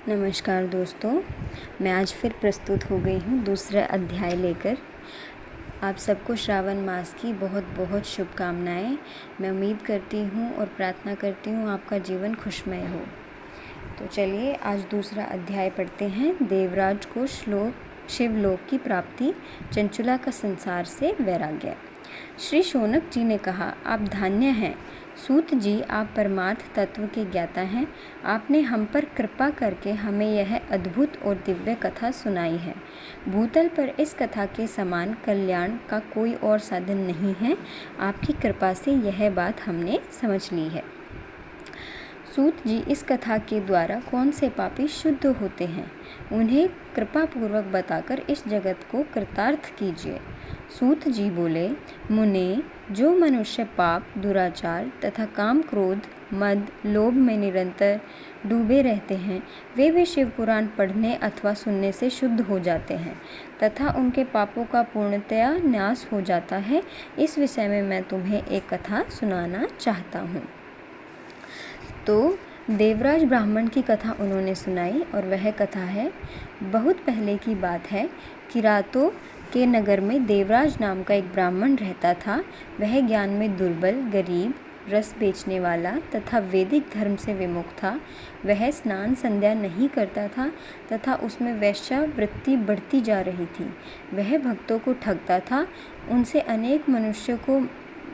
नमस्कार दोस्तों, मैं आज फिर प्रस्तुत हो गई हूँ दूसरा अध्याय लेकर। आप सबको श्रावण मास की बहुत बहुत शुभकामनाएं। मैं उम्मीद करती हूँ और प्रार्थना करती हूँ आपका जीवन खुशमय हो। तो चलिए आज दूसरा अध्याय पढ़ते हैं। देवराज को शिवलोक की प्राप्ति, चंचुला का संसार से वैराग्य। श्री शौनक जी ने कहा, आप धन्य हैं सूत जी, आप परमार्थ तत्व के ज्ञाता हैं। आपने हम पर कृपा करके हमें यह अद्भुत और दिव्य कथा सुनाई है। भूतल पर इस कथा के समान कल्याण का कोई और साधन नहीं है। आपकी कृपा से यह बात हमने समझ ली है। सूत जी, इस कथा के द्वारा कौन से पापी शुद्ध होते हैं, उन्हें कृपा पूर्वक बताकर इस जगत को कृतार्थ कीजिए। सूत जी बोले, मुने, जो मनुष्य पाप, दुराचार तथा काम, क्रोध, मद, लोभ में निरंतर डूबे रहते हैं, वे भी शिव पुराण पढ़ने अथवा सुनने से शुद्ध हो जाते हैं तथा उनके पापों का पूर्णतया नाश हो जाता है। इस विषय में मैं तुम्हें एक कथा सुनाना चाहता हूँ। तो देवराज ब्राह्मण की कथा उन्होंने सुनाई और वह कथा है, बहुत पहले की बात है। किरातों के नगर में देवराज नाम का एक ब्राह्मण रहता था। वह ज्ञान में दुर्बल, गरीब, रस बेचने वाला तथा वैदिक धर्म से विमुख था। वह स्नान संध्या नहीं करता था तथा उसमें वैश्यावृत्ति बढ़ती जा रही थी। वह भक्तों को ठगता था, उनसे अनेक मनुष्यों को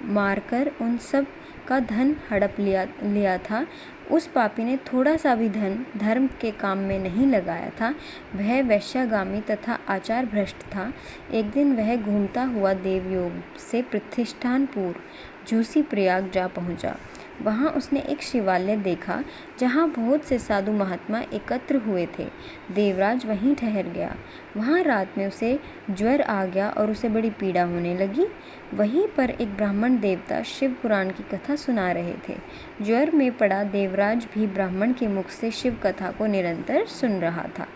मारकर उन सब का धन हड़प लिया था। उस पापी ने थोड़ा सा भी धन धर्म के काम में नहीं लगाया था। वह वैश्यागामी तथा आचार भ्रष्ट था। एक दिन वह घूमता हुआ देवयोग से प्रतिष्ठानपुर झूसी प्रयाग जा पहुंचा। वहां उसने एक शिवालय देखा जहां बहुत से साधु महात्मा एकत्र हुए थे। देवराज वहीं ठहर गया। वहां रात में उसे ज्वर आ गया और उसे बड़ी पीड़ा होने लगी। वहीं पर एक ब्राह्मण देवता शिव पुराण की कथा सुना रहे थे। ज्वर में पड़ा देवराज भी ब्राह्मण के मुख से शिव कथा को निरंतर सुन रहा था।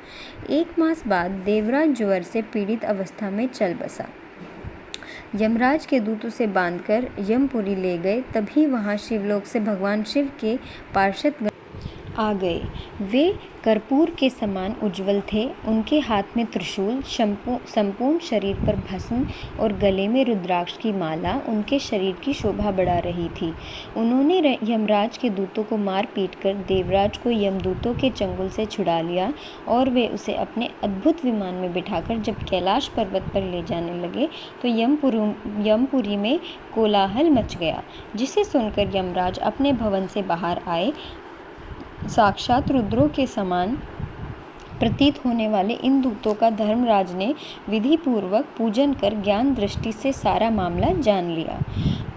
1 मास बाद देवराज ज्वर से पीड़ित अवस्था में चल बसा। यमराज के दूत उसे बांधकर यमपुरी ले गए। तभी वहां शिवलोक से भगवान शिव के पार्षद आ गए। वे कर्पूर के समान उज्जवल थे। उनके हाथ में त्रिशूल, संपूर्ण शरीर पर भस्म और गले में रुद्राक्ष की माला उनके शरीर की शोभा बढ़ा रही थी। उन्होंने यमराज के दूतों को मार पीट कर देवराज को यमदूतों के चंगुल से छुड़ा लिया और वे उसे अपने अद्भुत विमान में बिठाकर जब कैलाश पर्वत पर ले जाने लगे तो यमपुरी में कोलाहल मच गया, जिसे सुनकर यमराज अपने भवन से बाहर आए। साक्षात रुद्रों के समान प्रतीत होने वाले इन दूतों का धर्मराज ने विधि पूर्वक पूजन कर ज्ञान दृष्टि से सारा मामला जान लिया।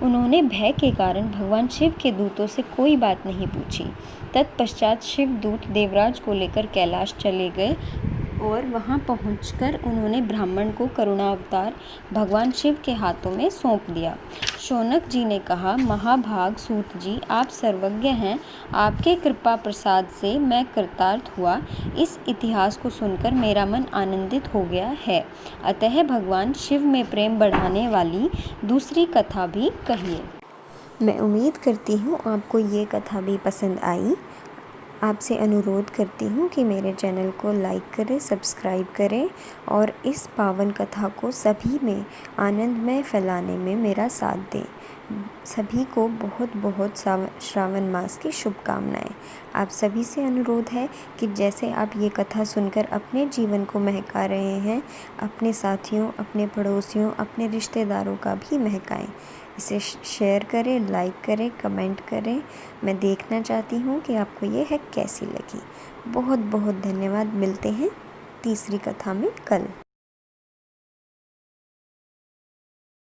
उन्होंने भय के कारण भगवान शिव के दूतों से कोई बात नहीं पूछी। तत्पश्चात शिव दूत देवराज को लेकर कैलाश चले गए और वहां पहुंचकर उन्होंने ब्राह्मण को करुणावतार भगवान शिव के हाथों में सौंप दिया। शौनक जी ने कहा, महाभाग सूत जी, आप सर्वज्ञ हैं। आपके कृपा प्रसाद से मैं कृतार्थ हुआ। इस इतिहास को सुनकर मेरा मन आनंदित हो गया है। अतः भगवान शिव में प्रेम बढ़ाने वाली दूसरी कथा भी कहिए। मैं उम्मीद करती हूँ आपको ये कथा भी पसंद आई। आपसे अनुरोध करती हूँ कि मेरे चैनल को लाइक करें, सब्सक्राइब करें और इस पावन कथा को सभी में आनंदमय फैलाने में मेरा साथ दें। सभी को बहुत बहुत श्रावण मास की शुभकामनाएं। आप सभी से अनुरोध है कि जैसे आप ये कथा सुनकर अपने जीवन को महका रहे हैं, अपने साथियों, अपने पड़ोसियों, अपने रिश्तेदारों का भी महकाएं। इसे शेयर करें, लाइक करें, कमेंट करें। मैं देखना चाहती हूँ कि आपको ये है कैसी लगी। बहुत बहुत धन्यवाद। मिलते हैं तीसरी कथा में कल।